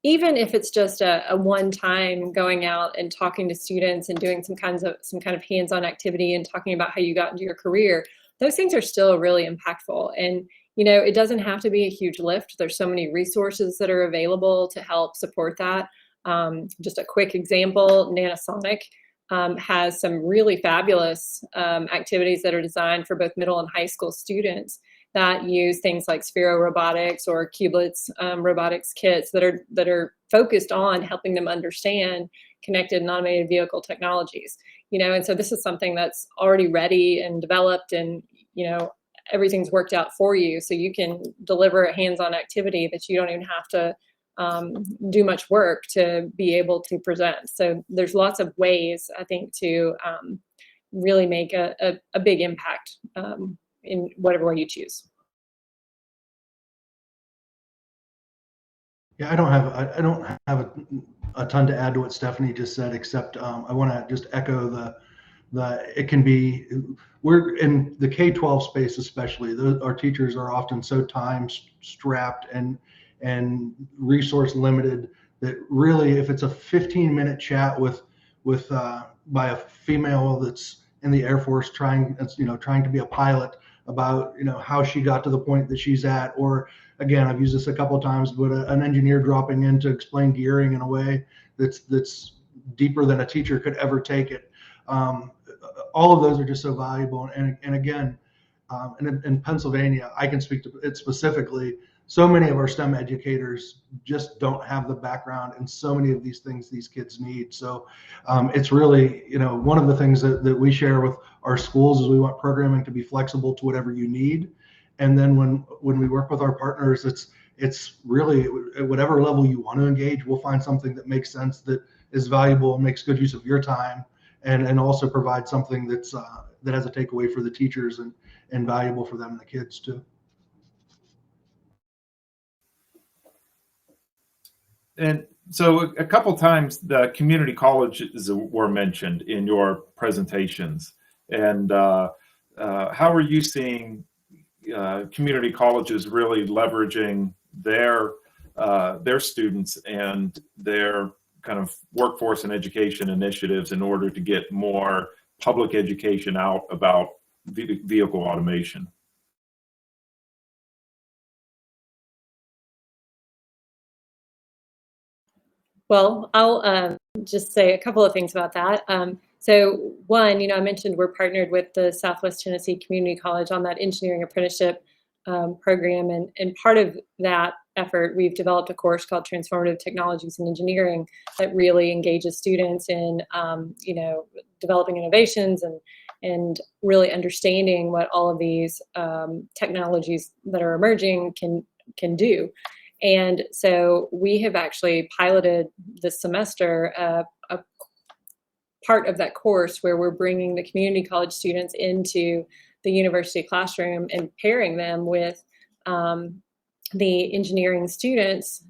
even if it's just a one-time going out and talking to students and doing some kind of hands-on activity and talking about how you got into your career, those things are still really impactful. And, it doesn't have to be a huge lift. There's so many resources that are available to help support that. Just a quick example, Nanasonic has some really fabulous activities that are designed for both middle and high school students that use things like Sphero Robotics or Kublets robotics kits that are focused on helping them understand connected and automated vehicle technologies. And so this is something that's already ready and developed, and everything's worked out for you, so you can deliver a hands-on activity that you don't even have to do much work to be able to present. So there's lots of ways, I think, to really make a big impact in whatever way you choose. Yeah, I don't have a ton to add to what Stephanie just said, except I want to just echo it can be, we're in the K-12 space especially, our teachers are often so time strapped and resource limited that really, if it's a 15-minute chat with by a female that's in the Air Force trying to be a pilot about how she got to the point that she's at, or again, I've used this a couple of times, but an engineer dropping in to explain gearing in a way that's deeper than a teacher could ever take it. All of those are just so valuable. And again, in Pennsylvania, I can speak to it specifically. So many of our STEM educators just don't have the background in so many of these things these kids need. So it's really, one of the things that we share with our schools is we want programming to be flexible to whatever you need. And then when we work with our partners, it's really at whatever level you want to engage, we'll find something that makes sense, that is valuable, and makes good use of your time, and also provide something that has a takeaway for the teachers and valuable for them and the kids too. And so a couple times the community colleges were mentioned in your presentations. And how are you seeing community colleges really leveraging their students and their kind of workforce and education initiatives in order to get more public education out about vehicle automation? Well, I'll just say a couple of things about that. So one, I mentioned we're partnered with the Southwest Tennessee Community College on that engineering apprenticeship program. And part of that effort, we've developed a course called Transformative Technologies in Engineering that really engages students in, developing innovations and really understanding what all of these technologies that are emerging can do. And so we have actually piloted this semester a part of that course where we're bringing the community college students into the university classroom and pairing them with the engineering students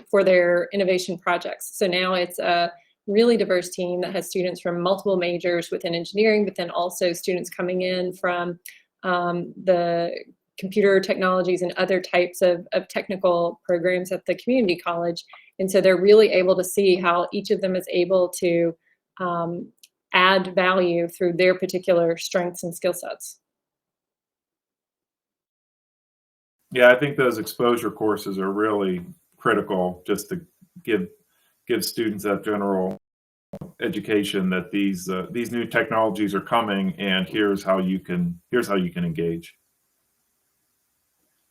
for their innovation projects. So now it's a really diverse team that has students from multiple majors within engineering, but then also students coming in from the computer technologies and other types of technical programs at the community college. And so they're really able to see how each of them is able to add value through their particular strengths and skill sets. Yeah, I think those exposure courses are really critical, just to give students that general education that these new technologies are coming, and here's how you can engage.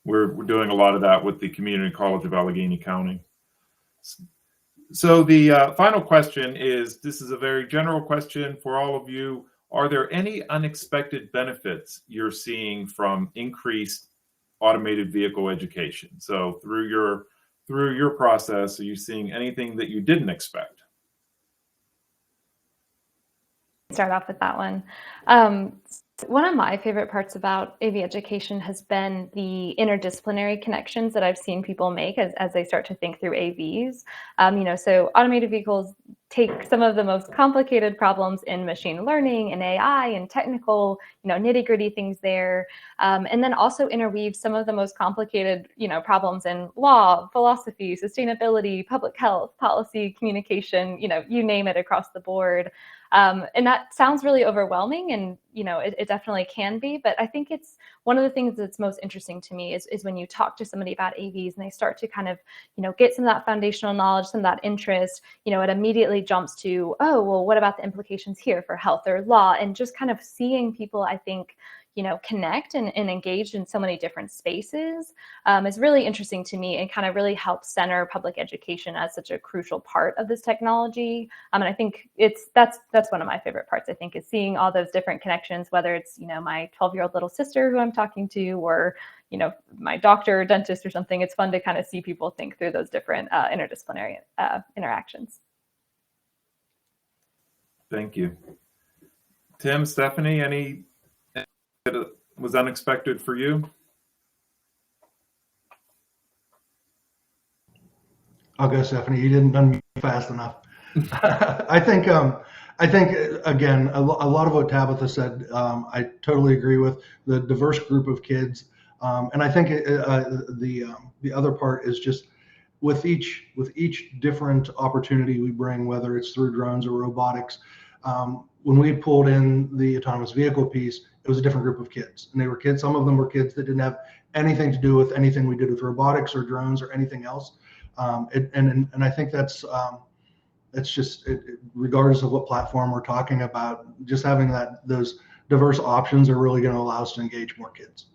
We're doing a lot of that with the Community College of Allegheny County. So the final question is, this is a very general question for all of you. Are there any unexpected benefits you're seeing from increased automated vehicle education? So through your process, are you seeing anything that you didn't expect? Start off with that one. One of my favorite parts about AV education has been the interdisciplinary connections that I've seen people make as they start to think through AVs. So automated vehicles take some of the most complicated problems in machine learning and AI and technical, nitty-gritty things there, and then also interweave some of the most complicated, problems in law, philosophy, sustainability, public health, policy, communication, you name it, across the board. And that sounds really overwhelming, and it definitely can be, but I think it's one of the things that's most interesting to me is when you talk to somebody about AVs and they start to kind of get some of that foundational knowledge, some of that interest, it immediately jumps to, oh, well, what about the implications here for health or law? And just kind of seeing people, I think, connect and engage in so many different spaces is really interesting to me, and kind of really helps center public education as such a crucial part of this technology. And I think that's one of my favorite parts, I think, is seeing all those different connections, whether it's, my 12-year-old little sister who I'm talking to, or, my doctor or dentist or something. It's fun to kind of see people think through those different interdisciplinary interactions. Thank you. Tim, Stephanie, any that was unexpected for you? I'll go, Stephanie. You didn't unmute fast enough. I think again, a lot of what Tabitha said, I totally agree with. The diverse group of kids, and I think the other part is just with each different opportunity we bring, whether it's through drones or robotics. When we pulled in the autonomous vehicle piece, it was a different group of kids, and they were kids. Some of them were kids that didn't have anything to do with anything we did with robotics or drones or anything else. And I think that's just regardless of what platform we're talking about, just having those diverse options are really going to allow us to engage more kids.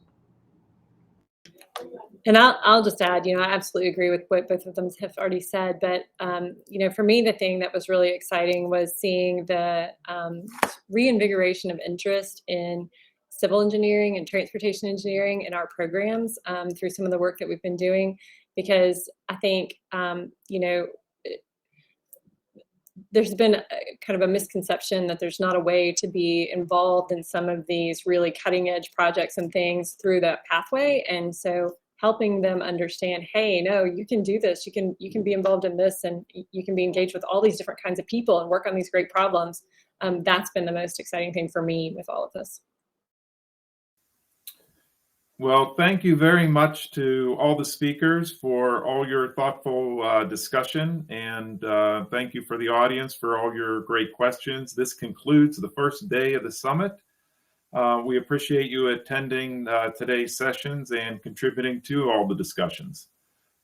And I'll just add, I absolutely agree with what both of them have already said. But, for me, the thing that was really exciting was seeing the reinvigoration of interest in civil engineering and transportation engineering in our programs through some of the work that we've been doing. Because I think, there's been kind of a misconception that there's not a way to be involved in some of these really cutting edge projects and things through that pathway. And so helping them understand, hey, no, you can do this. You can be involved in this, and you can be engaged with all these different kinds of people and work on these great problems. That's been the most exciting thing for me with all of this. Well, thank you very much to all the speakers for all your thoughtful discussion, and thank you for the audience for all your great questions. This concludes the first day of the summit. We appreciate you attending today's sessions and contributing to all the discussions.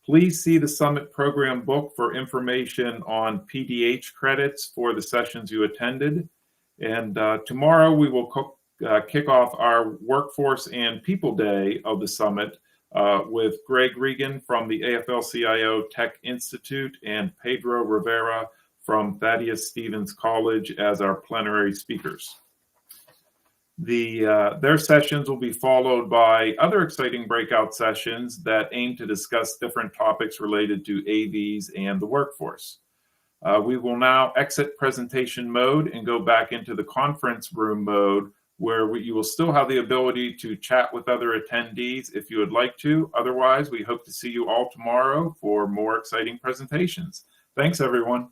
Please see the summit program book for information on PDH credits for the sessions you attended. And tomorrow we will kick off our Workforce and People Day of the Summit with Greg Regan from the AFL-CIO Tech Institute and Pedro Rivera from Thaddeus Stevens College as our plenary speakers. Their sessions will be followed by other exciting breakout sessions that aim to discuss different topics related to AVs and the workforce. We will now exit presentation mode and go back into the conference room mode, where you will still have the ability to chat with other attendees if you would like to. Otherwise, we hope to see you all tomorrow for more exciting presentations. Thanks, everyone.